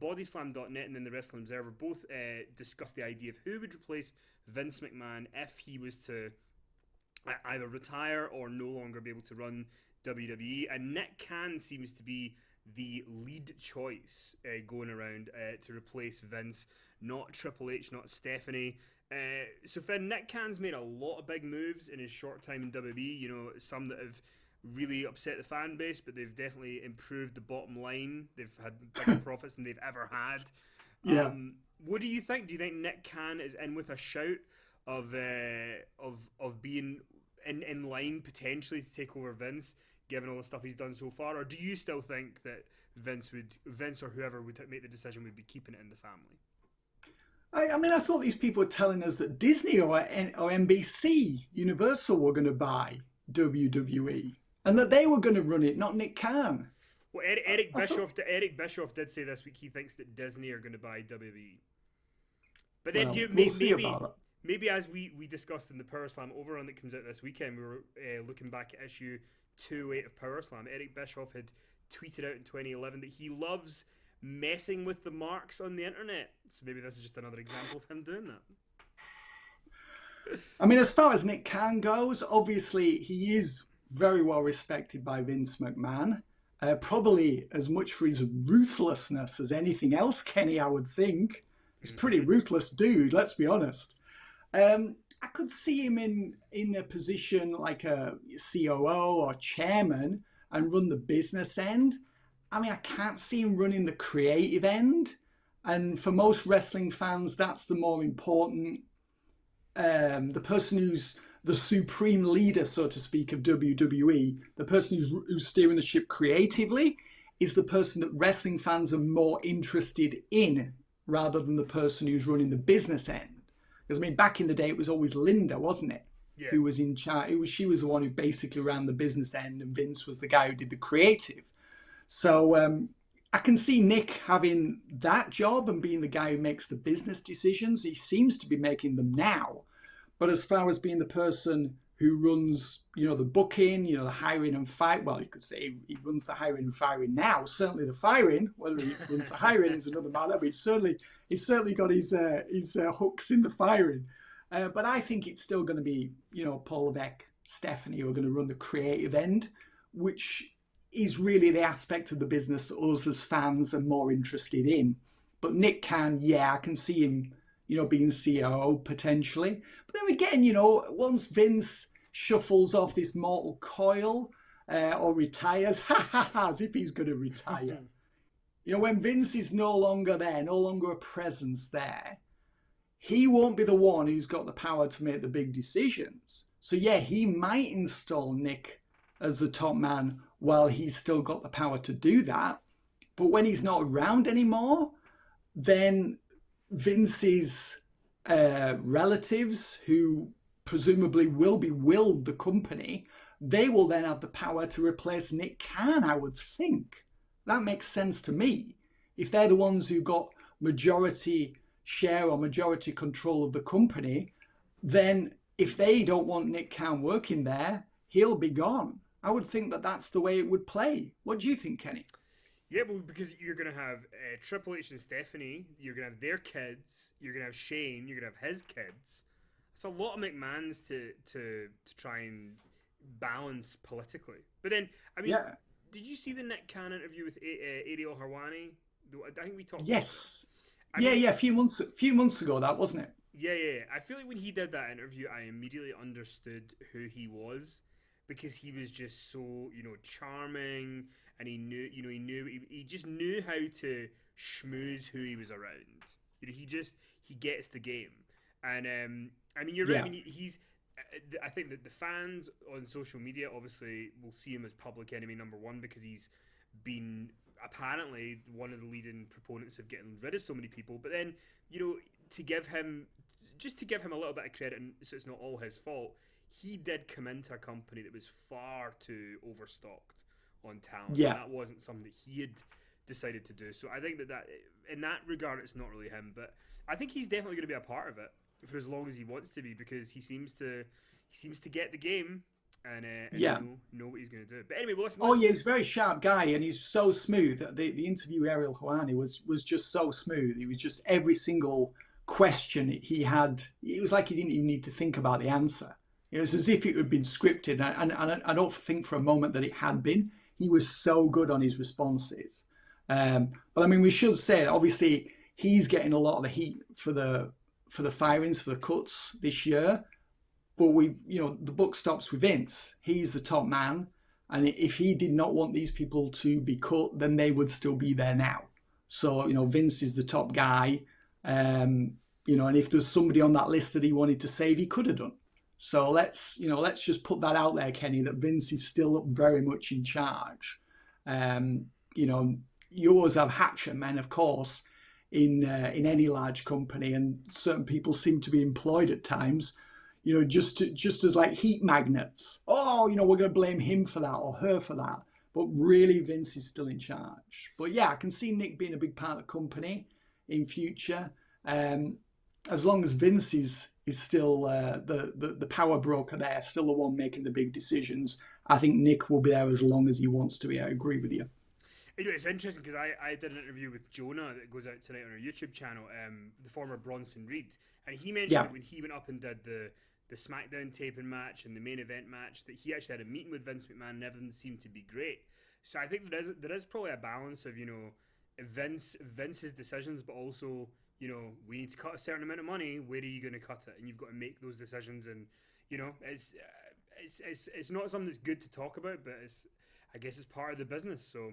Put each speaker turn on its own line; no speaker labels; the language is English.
Bodyslam.net and then the Wrestling Observer both discussed the idea of who would replace Vince McMahon if he was to either retire or no longer be able to run WWE. And Nick Khan seems to be the lead choice going around to replace Vince, not Triple H, not Stephanie. So Finn, Nick Khan's made a lot of big moves in his short time in WWE. You know, some that have really upset the fan base, but they've definitely improved the bottom line. They've had bigger profits than they've ever had.
Yeah.
What do you think? Do you think Nick Khan is in with a shout of being in line potentially to take over Vince, given all the stuff he's done so far, or do you still think that Vince or whoever would make the decision would be keeping it in the family?
I mean, I thought these people were telling us that Disney or NBC, Universal, were going to buy WWE and that they were going to run it, not Nick Khan.
Well, Eric Bischoff did say this week he thinks that Disney are going to buy WWE. But then
well, we'll see about that.
Maybe as we discussed in the Power Slam overrun that comes out this weekend, we were looking back at issue 208 of Power Slam. Eric Bischoff had tweeted out in 2011 that he loves messing with the marks on the internet. So maybe this is just another example of him doing that.
I mean, as far as Nick Khan goes, obviously he is very well respected by Vince McMahon. Probably as much for his ruthlessness as anything else, Kenny, I would think. He's a pretty ruthless dude, let's be honest. I could see him in a position like a COO or chairman and run the business end. I mean, I can't see him running the creative end. And for most wrestling fans, that's the more important. The person who's the supreme leader, so to speak, of WWE, the person who's steering the ship creatively, is the person that wrestling fans are more interested in rather than the person who's running the business end. Because, I mean, back in the day, it was always Linda, wasn't it?
Yeah.
Who was in charge. She was the one who basically ran the business end, and Vince was the guy who did the creative. So I can see Nick having that job and being the guy who makes the business decisions. He seems to be making them now. But as far as being the person who runs, the booking, the hiring and fire, well, you could say he runs the hiring and firing now. Certainly the firing, whether he runs the hiring is another matter. But he's certainly got his hooks in the firing. But I think it's still going to be, Paul Levesque, Stephanie who are going to run the creative end, which is really the aspect of the business that us as fans are more interested in. But Nick Khan, I can see him, being COO potentially. But then again, once Vince shuffles off this mortal coil or retires, as if he's going to retire. When Vince is no longer there, no longer a presence there, he won't be the one who's got the power to make the big decisions. So he might install Nick as the top man while he's still got the power to do that. But when he's not around anymore, then Vince's relatives, who presumably will be willed the company, they will then have the power to replace Nick Khan, I would think. That makes sense to me. If they're the ones who got majority share or majority control of the company, then if they don't want Nick Khan working there, he'll be gone. I would think that that's the way it would play. What do you think, Kenny?
Yeah, well, because you're going to have Triple H and Stephanie, you're going to have their kids, you're going to have Shane, you're going to have his kids. It's a lot of McMahons to try and balance politically. But then, I mean, did you see the Nick Khan interview with Ariel Harwani? I think we talked
Yes.
about it.
A few months ago, that wasn't it?
Yeah. I feel like when he did that interview, I immediately understood who he was, because he was just so, charming, and he just knew how to schmooze who he was around. He gets the game. And I mean, you're right. I mean, I think that the fans on social media obviously will see him as public enemy number one, because he's been apparently one of the leading proponents of getting rid of so many people. But then, to give him a little bit of credit, and so it's not all his fault, he did come into a company that was far too overstocked on talent.
Yeah.
And that wasn't something that he had decided to do. So I think that in that regard, it's not really him. But I think he's definitely going to be a part of it for as long as he wants to be, because he seems to get the game. and
Yeah.
know what he's going to do. But anyway, well,
Oh yeah, he's a very sharp guy, and he's so smooth. The interview Ariel Hawani was just so smooth. He was just every single question he had. It was like he didn't even need to think about the answer. It was as if it had been scripted, and I don't think for a moment that it had been. He was so good on his responses. But I mean, we should say obviously he's getting a lot of the heat for the firings for the cuts this year. But the buck stops with Vince. He's the top man, and if he did not want these people to be cut, then they would still be there now. So Vince is the top guy, and if there's somebody on that list that he wanted to save, he could have done. So let's just put that out there, Kenny, that Vince is still very much in charge. Um, you always have hatchet men, of course, in any large company, and certain people seem to be employed at times just as like heat magnets. Oh, we're going to blame him for that or her for that. But really, Vince is still in charge. But yeah, I can see Nick being a big part of the company in future. As long as Vince is still the power broker there, still the one making the big decisions, I think Nick will be there as long as he wants to be. I agree with you.
It's interesting because I did an interview with Jonah that goes out tonight on our YouTube channel, the former Bronson Reed, and he mentioned
Yeah.
that when he went up and did the SmackDown taping match and the main event match, that he actually had a meeting with Vince McMahon and everything seemed to be great. So I think there is probably a balance of Vince's decisions, but also we need to cut a certain amount of money. Where are you going to cut it? And you've got to make those decisions. And it's not something that's good to talk about, but I guess it's part of the business. So